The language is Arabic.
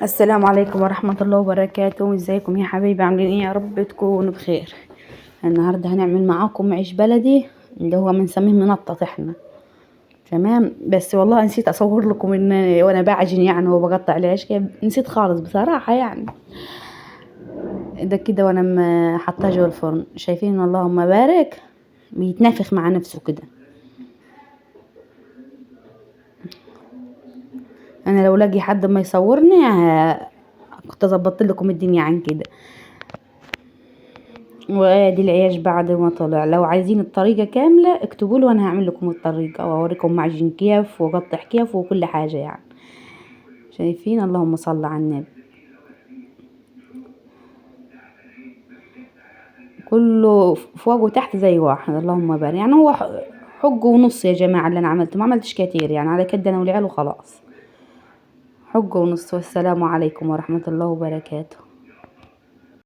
السلام عليكم ورحمة الله وبركاته. ازيكم يا حبايبي؟ عاملين ايه؟ يا رب تكونوا بخير. النهاردة هنعمل معاكم عيش بلدي اللي هو بنسميه منطط احنا. تمام، بس والله نسيت اصور لكم ان وانا بعجن يعني وبقطع العيش كده، نسيت خالص بصراحة يعني. ده كده وانا حطاه جوه الفرن، شايفين؟ اللهم بارك، بيتنفخ مع نفسه كده. انا لو لاقي حد ما يصورني كنت ظبطت لكم الدنيا عن كده. وادي العيش بعد ما طلع. لو عايزين الطريقة كاملة اكتبوا لي وانا هعمل لكم الطريقة واوريكم معجن كيف واقطع كيف وكل حاجة يعني. شايفين؟ اللهم صل على النبي. كله فوق وتحت زي واحد، اللهم بارك. يعني هو حق ونص يا جماعة اللي انا عملته، ما عملتش كتير يعني، على كده انا والعيال وخلاص. حق ونص. والسلام عليكم ورحمة الله وبركاته.